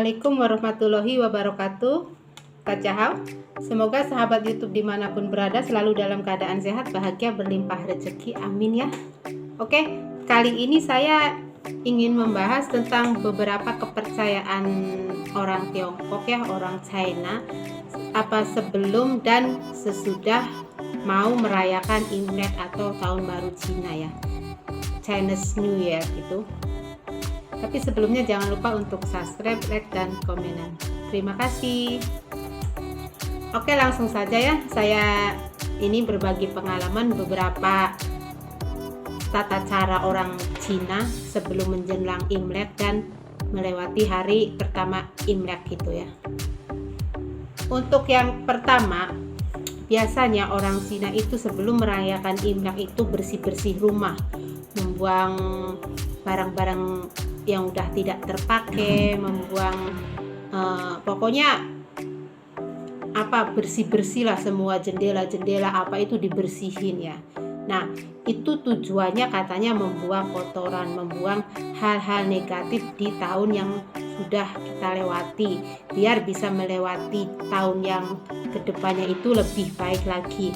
Assalamualaikum warahmatullahi wabarakatuh. Kak Cahau, semoga sahabat YouTube dimanapun berada selalu dalam keadaan sehat, bahagia, berlimpah rezeki, amin ya. Oke, kali ini saya ingin membahas tentang beberapa kepercayaan orang Tiongkok ya, orang China, apa sebelum dan sesudah mau merayakan Imlek atau Tahun Baru Cina ya, Chinese New Year itu. Tapi sebelumnya jangan lupa untuk subscribe, like, dan komenan. Terima kasih. Oke, langsung saja ya. Saya ini berbagi pengalaman beberapa tata cara orang Cina sebelum menjelang Imlek dan melewati hari pertama Imlek gitu ya. Untuk yang pertama, biasanya orang Cina itu sebelum merayakan Imlek itu bersih-bersih rumah, membuang barang-barang yang udah tidak terpakai, membuang pokoknya bersih-bersih lah, semua jendela-jendela apa itu dibersihin ya. Nah, itu tujuannya katanya membuang kotoran, membuang hal-hal negatif di tahun yang sudah kita lewati, biar bisa melewati tahun yang kedepannya itu lebih baik lagi.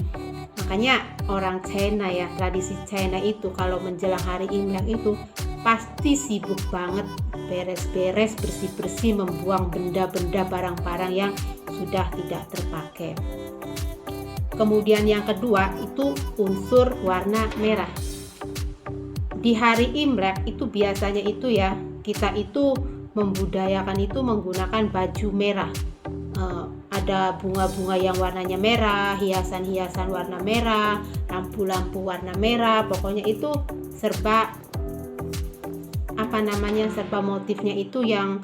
Makanya orang China ya, tradisi China itu kalau menjelang hari Imlek itu pasti sibuk banget beres-beres, bersih-bersih, membuang benda-benda, barang-barang yang sudah tidak terpakai. Kemudian yang kedua itu unsur warna merah. Di hari Imlek itu biasanya itu ya, kita itu membudayakan itu menggunakan baju merah. Ada bunga-bunga yang warnanya merah, hiasan-hiasan warna merah, lampu-lampu warna merah, pokoknya itu serba serba motifnya itu yang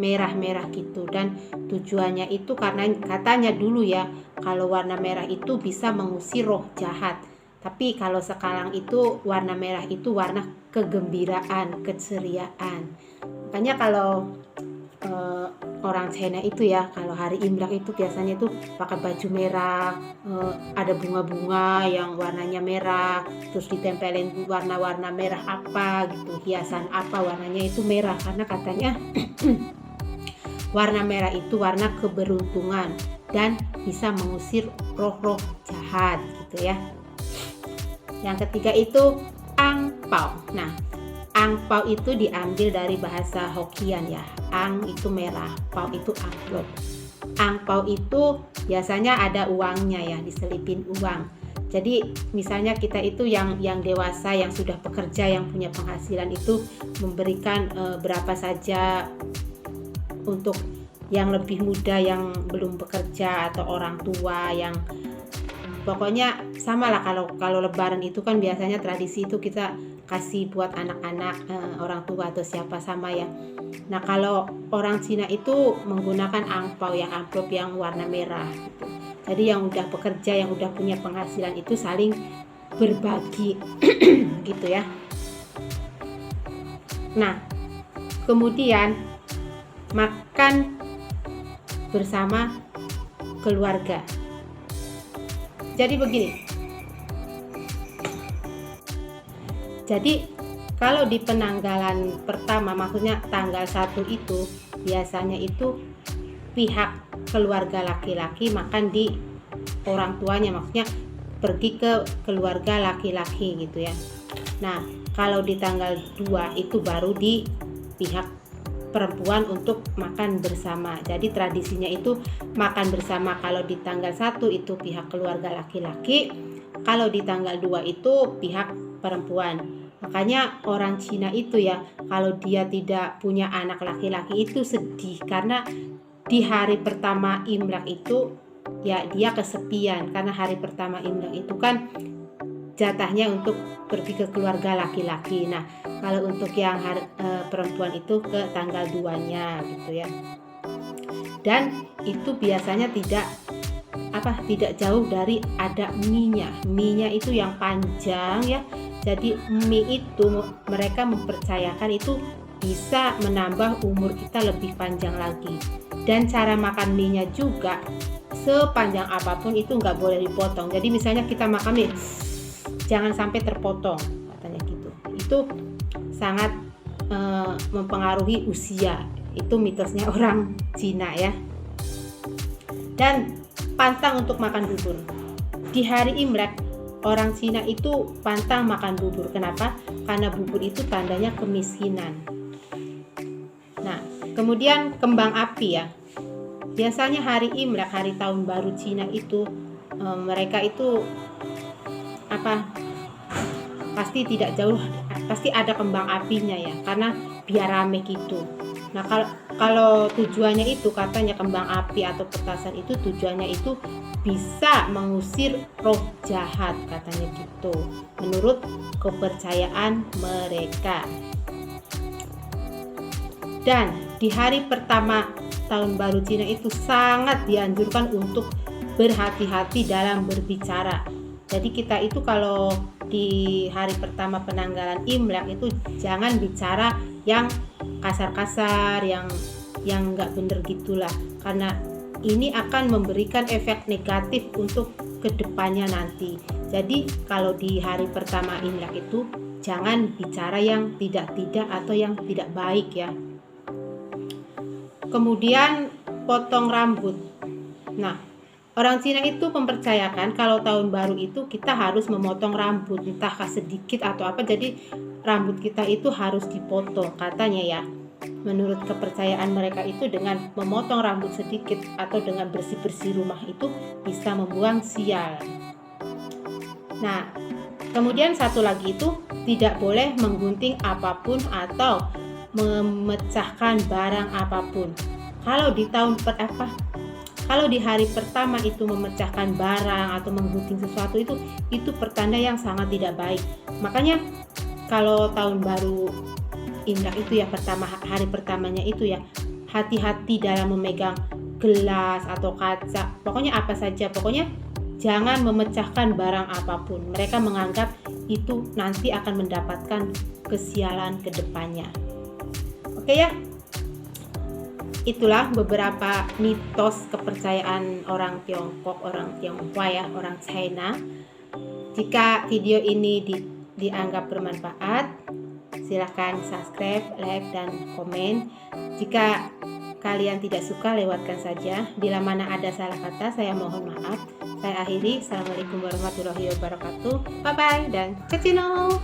merah-merah gitu. Dan tujuannya itu karena katanya dulu ya, kalau warna merah itu bisa mengusir roh jahat. Tapi kalau sekarang itu warna merah itu warna kegembiraan, keceriaan. Makanya kalau orang China itu ya, kalau hari Imlek itu biasanya itu pakai baju merah, ada bunga-bunga yang warnanya merah, terus ditempelin warna-warna merah apa gitu, hiasan apa warnanya itu merah, karena katanya warna merah itu warna keberuntungan dan bisa mengusir roh-roh jahat gitu ya. Yang ketiga itu angpao. Nah, angpao itu diambil dari bahasa Hokkien ya. Ang itu merah, pao itu amplop. Angpao itu biasanya ada uangnya ya, diselipin uang. Jadi misalnya kita itu yang dewasa, yang sudah bekerja, yang punya penghasilan itu memberikan berapa saja untuk yang lebih muda, yang belum bekerja, atau orang tua yang pokoknya sama lah. Kalau lebaran itu kan biasanya tradisi itu kita kasih buat anak-anak, orang tua atau siapa sama ya. Nah, kalau orang Cina itu menggunakan angpao yang amplop yang warna merah gitu. Jadi yang udah bekerja, yang udah punya penghasilan itu saling berbagi gitu ya. Nah, kemudian makan bersama keluarga. Jadi begini. Jadi kalau di penanggalan pertama, maksudnya tanggal 1 itu biasanya itu pihak keluarga laki-laki makan di orang tuanya, maksudnya pergi ke keluarga laki-laki gitu ya. Nah, kalau di tanggal 2 itu baru di pihak perempuan untuk makan bersama. Jadi tradisinya itu makan bersama kalau di tanggal 1 itu pihak keluarga laki-laki, kalau di tanggal 2 itu pihak perempuan. Makanya orang Cina itu ya, kalau dia tidak punya anak laki-laki itu sedih, karena di hari pertama Imlek itu ya dia kesepian, karena hari pertama Imlek itu kan jatahnya untuk pergi ke keluarga laki-laki. Nah, kalau untuk yang perempuan itu ke tanggal 2-nya gitu ya. Dan itu biasanya tidak jauh dari ada mie-nya. Mie-nya itu yang panjang ya. Jadi mie itu mereka mempercayakan itu bisa menambah umur kita lebih panjang lagi. Dan cara makan mie-nya juga sepanjang apapun itu nggak boleh dipotong. Jadi misalnya kita makan mie, jangan sampai terpotong katanya gitu. Itu sangat mempengaruhi usia Itu mitosnya orang Cina ya. Dan pantang untuk makan bubur. Di hari Imlek orang Cina itu pantang makan bubur. Kenapa? Karena bubur itu tandanya kemiskinan. Nah, kemudian kembang api ya. Biasanya hari Imlek, hari tahun baru Cina itu mereka itu pasti tidak jauh, pasti ada kembang apinya ya, karena biar rame gitu. Nah, kalau tujuannya itu katanya kembang api atau petasan itu tujuannya itu bisa mengusir roh jahat katanya gitu, menurut kepercayaan mereka. Dan di hari pertama tahun baru Cina itu sangat dianjurkan untuk berhati-hati dalam berbicara. Jadi kita itu kalau di hari pertama penanggalan Imlek itu jangan bicara yang kasar-kasar, yang nggak bener gitulah, karena ini akan memberikan efek negatif untuk kedepannya nanti. Jadi kalau di hari pertama Imlek itu jangan bicara yang tidak-tidak atau yang tidak baik ya. Kemudian potong rambut. Nah, orang Cina itu mempercayakan kalau tahun baru itu kita harus memotong rambut, entah sedikit atau apa, jadi rambut kita itu harus dipotong katanya ya. Menurut kepercayaan mereka itu dengan memotong rambut sedikit atau dengan bersih-bersih rumah itu bisa membuang sial. Nah, kemudian satu lagi itu tidak boleh menggunting apapun atau memecahkan barang apapun. Kalau di hari pertama itu memecahkan barang atau menggunting sesuatu itu pertanda yang sangat tidak baik. Makanya kalau tahun baru Imlek itu ya, hari pertamanya itu ya, hati-hati dalam memegang gelas atau kaca, pokoknya apa saja, pokoknya jangan memecahkan barang apapun. Mereka menganggap itu nanti akan mendapatkan kesialan ke depannya. Oke ya, itulah beberapa mitos kepercayaan orang Tiongkok, orang Tionghoa ya, orang China. Jika video ini dianggap bermanfaat, silahkan subscribe, like, dan komen. Jika kalian tidak suka, lewatkan saja. Bila mana ada salah kata, saya mohon maaf. Saya akhiri. Assalamualaikum warahmatullahi wabarakatuh. Bye bye dan ciao.